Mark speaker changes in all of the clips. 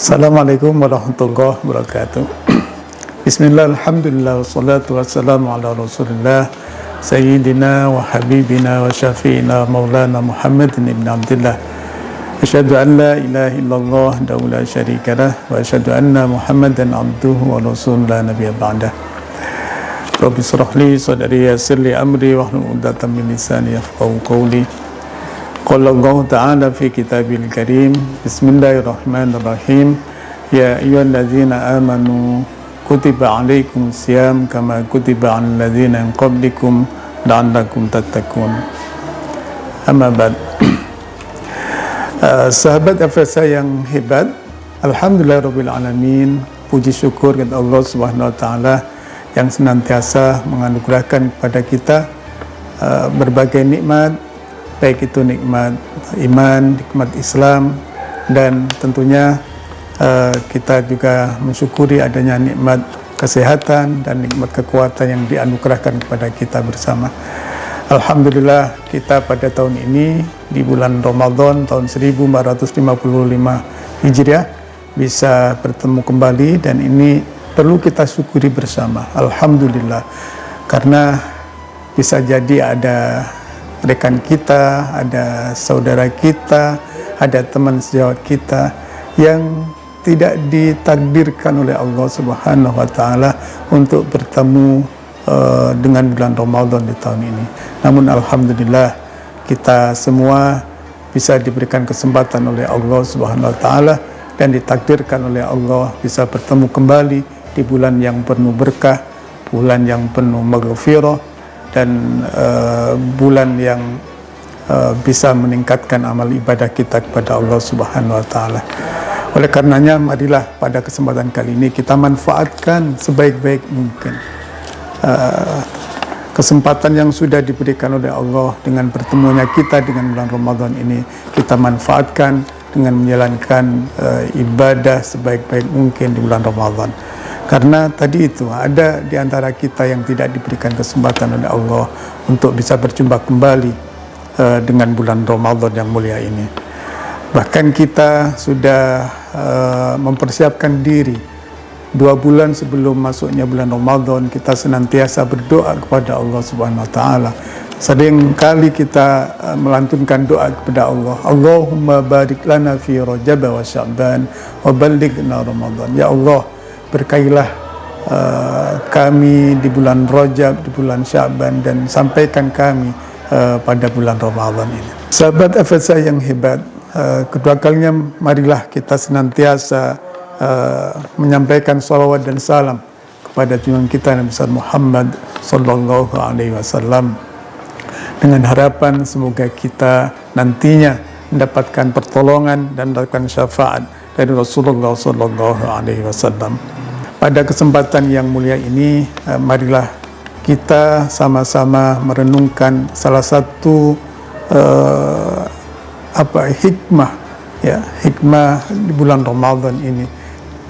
Speaker 1: Assalamualaikum warahmatullahi wabarakatuh. Bismillah, alhamdulillah, wassalatu wassalamu ala rasulillah Sayyidina wa habibina wa syafi'ina maulana Muhammadin ibn Abdillah. Asyhadu an la ilaha illallah wahdahu la syarikalah wa asyhadu anna Muhammadan abduhu wa rasuluhu la nabiyya ba'dah. Rabbi shrah li sadri yassir li amri wahlul 'uqdatam min lisani yafqahu qawli. Qala Allah Ta'ala fi kitabil karim. Bismillahirrahmanirrahim. Ya ayyuhalladzina amanu kutiba alaikumus syiyam kama kutiba 'alal ladzina min qablikum la'allakum tattaqun. Amma ba'd. Sahabat FSA yang hebat, alhamdulillahirabbil alamin, puji syukur kepada Allah Subhanahu wa taala yang senantiasa menganugerahkan kepada kita berbagai nikmat, baik itu nikmat iman, nikmat Islam, dan tentunya kita juga mensyukuri adanya nikmat kesehatan dan nikmat kekuatan yang dianugerahkan kepada kita bersama. Alhamdulillah, kita pada tahun ini di bulan Ramadan tahun 1455 Hijriah bisa bertemu kembali, dan ini perlu kita syukuri bersama. Alhamdulillah, karena bisa jadi ada rekan kita, ada saudara kita, ada teman sejawat kita yang tidak ditakdirkan oleh Allah Subhanahu wa taala untuk bertemu dengan bulan Ramadan di tahun ini. Namun alhamdulillah, kita semua bisa diberikan kesempatan oleh Allah Subhanahu wa taala dan ditakdirkan oleh Allah bisa bertemu kembali di bulan yang penuh berkah, bulan yang penuh maghfirah, dan bulan yang bisa meningkatkan amal ibadah kita kepada Allah Subhanahu wa taala. Oleh karenanya, marilah pada kesempatan kali ini kita manfaatkan sebaik-baik mungkin kesempatan yang sudah diberikan oleh Allah dengan bertemunya kita dengan bulan Ramadan ini. Kita manfaatkan dengan menjalankan ibadah sebaik-baik mungkin di bulan Ramadan. Karena tadi itu ada di antara kita yang tidak diberikan kesempatan oleh Allah untuk bisa berjumpa kembali dengan bulan Ramadan yang mulia ini. Bahkan kita sudah mempersiapkan diri 2 bulan sebelum masuknya bulan Ramadan. Kita senantiasa berdoa kepada Allah Subhanahu wa taala. Sering kali kita melantunkan doa kepada Allah, Allahumma barik lana fi Rajab wa Sya'ban wa ballighna Ramadan. Ya Allah, berkailah kami di bulan Rajab, di bulan Sya'ban, dan sampaikan kami pada bulan Ramadan ini. Sahabat FSA yang hebat, kedua kalinya marilah kita senantiasa menyampaikan salawat dan salam kepada junjungan kita Nabi besar Muhammad sallallahu alaihi wasallam, dengan harapan semoga kita nantinya mendapatkan pertolongan dan mendapatkan syafaat dari Rasulullah sallallahu alaihi wasallam. Pada kesempatan yang mulia ini, marilah kita sama-sama merenungkan salah satu hikmah di bulan Ramadan ini,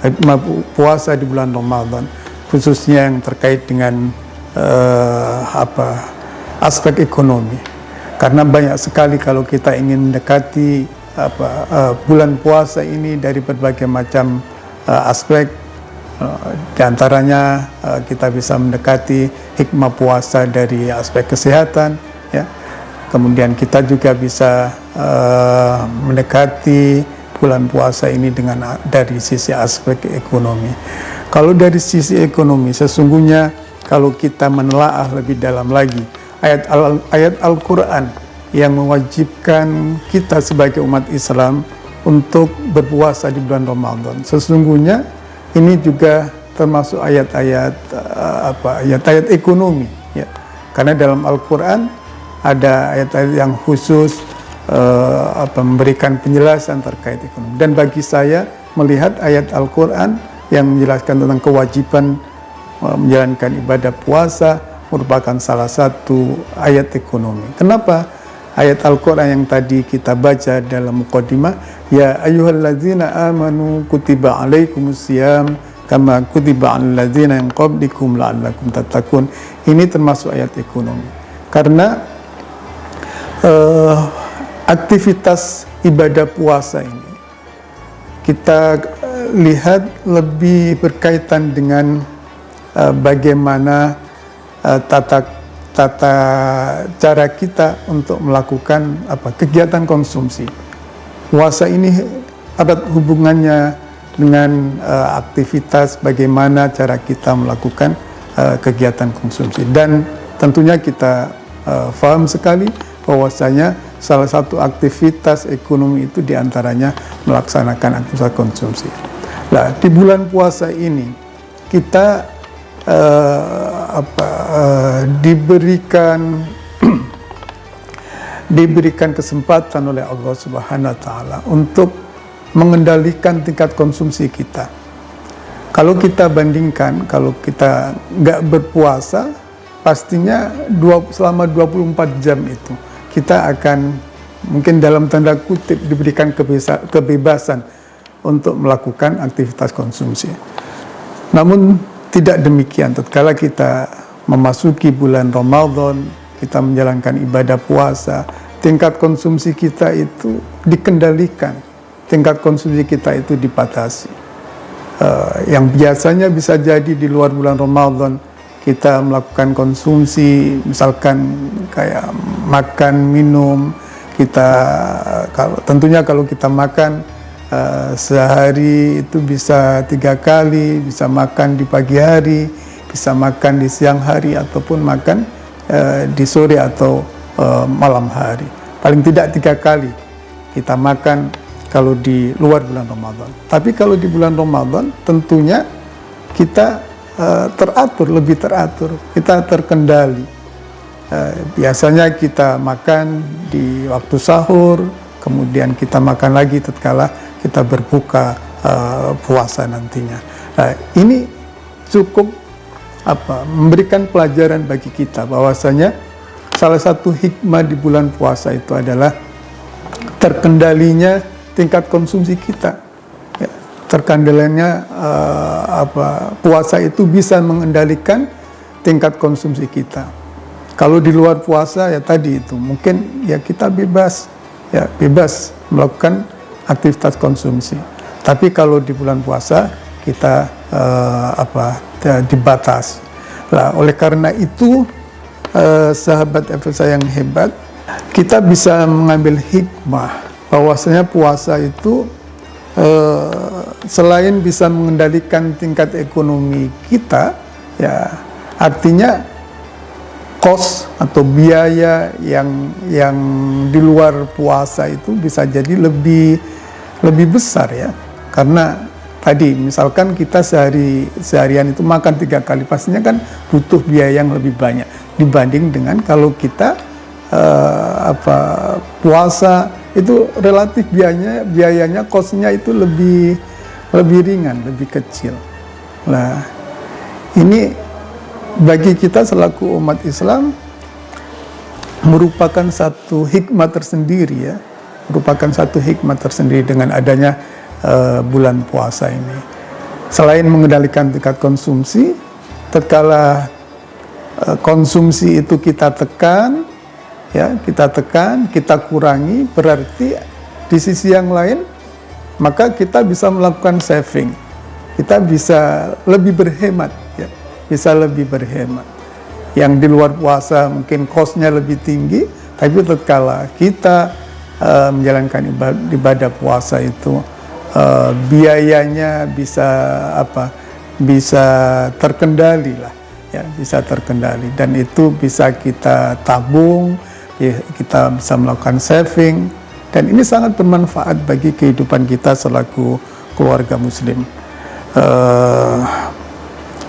Speaker 1: hikmah puasa di bulan Ramadan, khususnya yang terkait dengan aspek ekonomi. Karena banyak sekali kalau kita ingin mendekati bulan puasa ini dari berbagai macam aspek. Di antaranya kita bisa mendekati hikmah puasa dari aspek kesehatan, ya. Kemudian kita juga bisa mendekati bulan puasa ini dari sisi aspek ekonomi. Kalau dari sisi ekonomi, sesungguhnya kalau kita menelaah lebih dalam lagi ayat Al-Quran yang mewajibkan kita sebagai umat Islam untuk berpuasa di bulan Ramadan, sesungguhnya ini juga termasuk ayat-ayat ekonomi, ya. Karena dalam Al-Quran ada ayat-ayat yang khusus memberikan penjelasan terkait ekonomi. Dan bagi saya, melihat ayat Al-Quran yang menjelaskan tentang kewajiban menjalankan ibadah puasa merupakan salah satu ayat ekonomi. Kenapa? Ayat Al-Quran yang tadi kita baca dalam muqaddimah, ya ayyuhalladzina amanu kutiba alaikumus syiyam kama kutiba 'alal ladzina min qablikum la'allakum tattaqun. Ini termasuk ayat ekonomi. Karena aktivitas ibadah puasa ini kita lihat lebih berkaitan dengan bagaimana tata cara kita untuk melakukan kegiatan konsumsi. Puasa ini erat hubungannya dengan aktivitas bagaimana cara kita melakukan kegiatan konsumsi, dan tentunya kita paham sekali bahwasanya salah satu aktivitas ekonomi itu diantaranya melaksanakan aktivitas konsumsi. Nah, di bulan puasa ini kita diberikan kesempatan oleh Allah Subhanahu wa Ta'ala untuk mengendalikan tingkat konsumsi kita. Kalau kita bandingkan, kalau kita nggak berpuasa, pastinya selama 24 jam itu kita akan mungkin dalam tanda kutip diberikan kebebasan untuk melakukan aktivitas konsumsi. Namun tidak demikian, tatkala kita memasuki bulan Ramadan, kita menjalankan ibadah puasa, tingkat konsumsi kita itu dikendalikan, tingkat konsumsi kita itu dibatasi. Yang biasanya bisa jadi di luar bulan Ramadan kita melakukan konsumsi, misalkan kayak makan, minum, tentunya kalau kita makan sehari itu bisa 3 kali, bisa makan di pagi hari, bisa makan di siang hari, ataupun makan di sore atau malam hari. Paling tidak 3 kali kita makan kalau di luar bulan Ramadan. Tapi kalau di bulan Ramadan tentunya kita lebih teratur, kita terkendali. Biasanya kita makan di waktu sahur, kemudian kita makan lagi tatkala kita berbuka puasa nantinya. Nah, ini cukup memberikan pelajaran bagi kita bahwasanya salah satu hikmah di bulan puasa itu adalah terkendalinya tingkat konsumsi kita. Ya, terkendalinya puasa itu bisa mengendalikan tingkat konsumsi kita. Kalau di luar puasa ya tadi itu mungkin ya kita bebas melakukan aktivitas konsumsi. Tapi kalau di bulan puasa kita dibatasi. Nah, oleh karena itu sahabat FSA yang hebat, kita bisa mengambil hikmah bahwasanya puasa itu selain bisa mengendalikan tingkat ekonomi kita, ya artinya kos atau biaya yang di luar puasa itu bisa jadi lebih besar ya, karena tadi misalkan kita seharian itu makan 3 kali, pastinya kan butuh biaya yang lebih banyak dibanding dengan kalau kita puasa itu relatif biayanya kosnya itu lebih ringan, lebih kecil. Nah, ini bagi kita selaku umat Islam merupakan satu hikmah tersendiri ya, dengan adanya bulan puasa ini. Selain mengendalikan tingkat konsumsi, tatkala konsumsi itu kita tekan, kita kurangi, berarti di sisi yang lain maka kita bisa melakukan saving, kita bisa lebih berhemat ya. Yang di luar puasa mungkin kosnya lebih tinggi, tapi tatkala kita menjalankan ibadah puasa itu biayanya bisa terkendali lah ya, dan itu bisa kita tabung ya, kita bisa melakukan saving, dan ini sangat bermanfaat bagi kehidupan kita selaku keluarga muslim.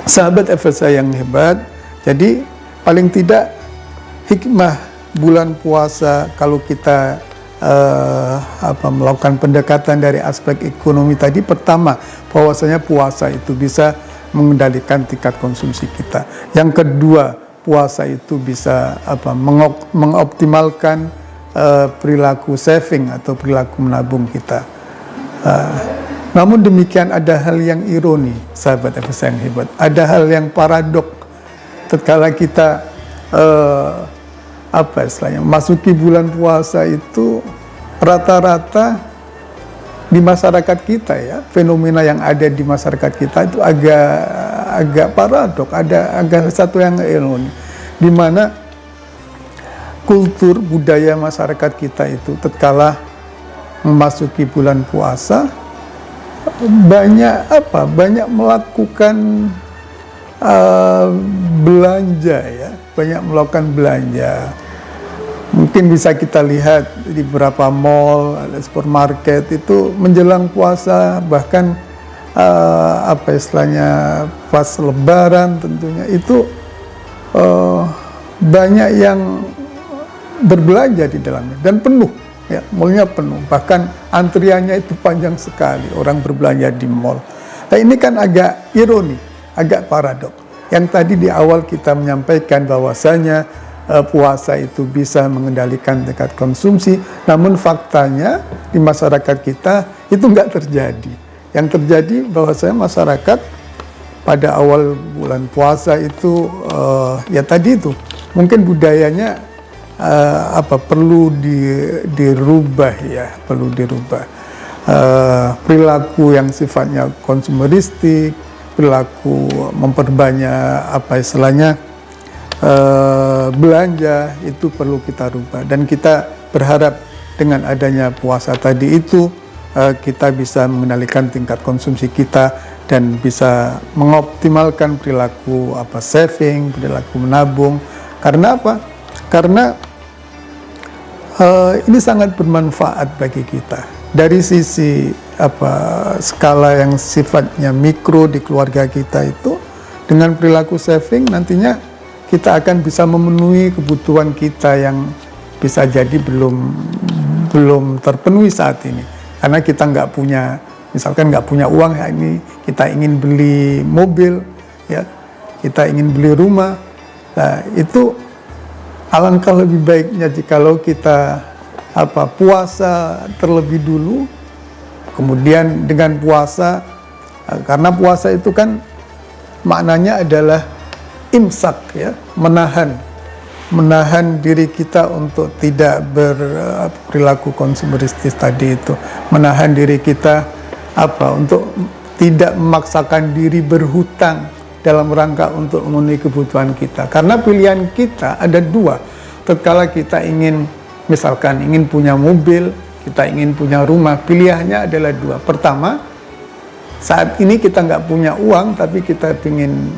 Speaker 1: Sahabat FSA yang hebat, jadi paling tidak hikmah bulan puasa kalau kita melakukan pendekatan dari aspek ekonomi tadi, pertama bahwasanya puasa itu bisa mengendalikan tingkat konsumsi kita. Yang kedua, puasa itu bisa mengoptimalkan perilaku saving atau perilaku menabung kita. Namun demikian ada hal yang ironi, sahabat FSA yang hebat. Ada hal yang paradok tatkala kita masuki bulan puasa itu rata-rata di masyarakat kita ya, fenomena yang ada di masyarakat kita itu agak paradok, agak satu yang ironis, di mana kultur budaya masyarakat kita itu tatkala memasuki bulan puasa banyak melakukan belanja ya, banyak melakukan belanja. Mungkin bisa kita lihat di beberapa mall, ada supermarket itu menjelang puasa, bahkan istilahnya pas Lebaran tentunya itu banyak yang berbelanja di dalamnya dan penuh ya, mallnya penuh, bahkan antriannya itu panjang sekali orang berbelanja di mall. Nah ini kan agak ironi, agak paradok. Yang tadi di awal kita menyampaikan bahwasanya puasa itu bisa mengendalikan tingkat konsumsi, namun faktanya di masyarakat kita itu nggak terjadi. Yang terjadi bahwasanya masyarakat pada awal bulan puasa itu ya tadi itu mungkin budayanya perlu dirubah ya, perlu dirubah. Perilaku yang sifatnya konsumeristik, perilaku memperbanyak belanja itu perlu kita rubah, dan kita berharap dengan adanya puasa tadi itu kita bisa mengendalikan tingkat konsumsi kita dan bisa mengoptimalkan perilaku saving, perilaku menabung. Karena apa? Karena ini sangat bermanfaat bagi kita dari sisi skala yang sifatnya mikro di keluarga kita itu. Dengan perilaku saving nantinya kita akan bisa memenuhi kebutuhan kita yang bisa jadi belum terpenuhi saat ini, karena kita misalkan nggak punya uang ya, ini kita ingin beli mobil ya, kita ingin beli rumah. Nah itu alangkah lebih baiknya jikalau kita puasa terlebih dulu, kemudian dengan puasa, karena puasa itu kan maknanya adalah imsak ya, menahan diri kita untuk tidak berperilaku konsumeristis tadi itu, menahan diri kita untuk tidak memaksakan diri berhutang dalam rangka untuk memenuhi kebutuhan kita. Karena pilihan kita ada dua, tatkala kita misalkan ingin punya mobil, kita ingin punya rumah, pilihannya adalah dua. Pertama, saat ini kita nggak punya uang, tapi kita ingin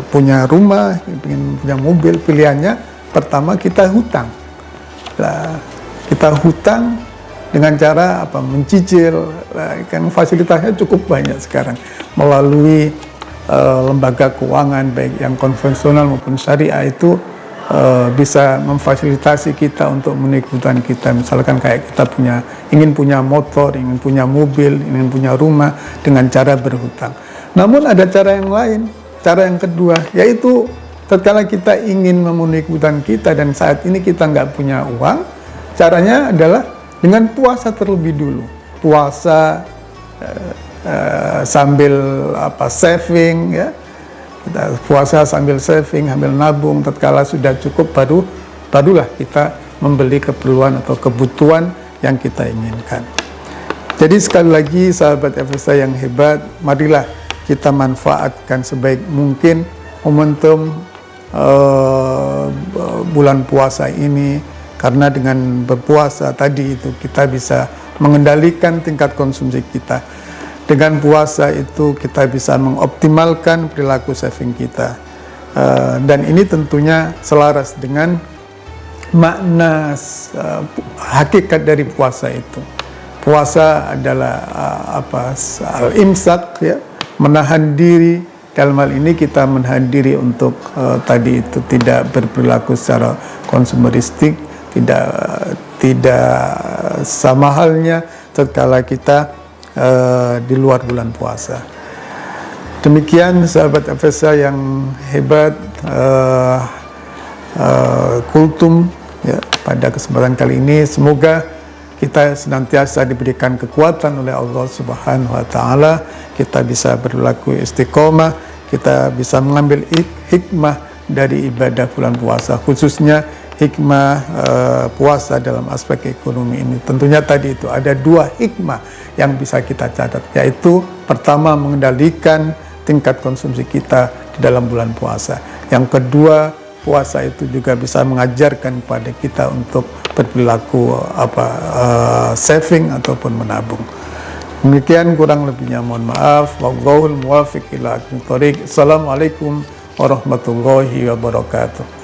Speaker 1: punya rumah, ingin punya mobil. Pilihannya pertama kita hutang. Nah, kita hutang dengan cara mencicil. Nah, kan fasilitasnya cukup banyak sekarang melalui lembaga keuangan baik yang konvensional maupun syariah itu bisa memfasilitasi kita untuk memenuhi kebutuhan kita. Misalkan kayak kita ingin punya motor, ingin punya mobil, ingin punya rumah dengan cara berhutang. Namun ada cara yang lain, cara yang kedua, yaitu tatkala kita ingin memenuhi kebutuhan kita dan saat ini kita nggak punya uang, caranya adalah dengan puasa terlebih dulu. Puasa sambil saving ya. Kita puasa sambil saving, sambil nabung, tatkala sudah cukup barulah kita membeli keperluan atau kebutuhan yang kita inginkan. Jadi sekali lagi sahabat FSA yang hebat, marilah kita manfaatkan sebaik mungkin momentum bulan puasa ini, karena dengan berpuasa tadi itu kita bisa mengendalikan tingkat konsumsi kita. Dengan puasa itu kita bisa mengoptimalkan perilaku saving kita, dan ini tentunya selaras dengan makna hakikat dari puasa itu. Puasa adalah al-imsak ya, menahan diri. Dalam hal ini kita menahan diri untuk tadi itu tidak berperilaku secara konsumeristik, tidak sama halnya tatkala kita di luar bulan puasa. Demikian sahabat FSA yang hebat, kultum ya, pada kesempatan kali ini semoga kita senantiasa diberikan kekuatan oleh Allah Subhanahu wa taala, kita bisa berlaku istiqomah, kita bisa mengambil hikmah dari ibadah bulan puasa, khususnya hikmah puasa dalam aspek ekonomi ini. Tentunya tadi itu ada 2 hikmah yang bisa kita catat, yaitu pertama mengendalikan tingkat konsumsi kita di dalam bulan puasa. Yang kedua, puasa itu juga bisa mengajarkan kepada kita untuk berperilaku saving ataupun menabung. Demikian, kurang lebihnya mohon maaf. Wallahul muwaffiq ila aqwamit thoriq. Assalamualaikum warahmatullahi wabarakatuh.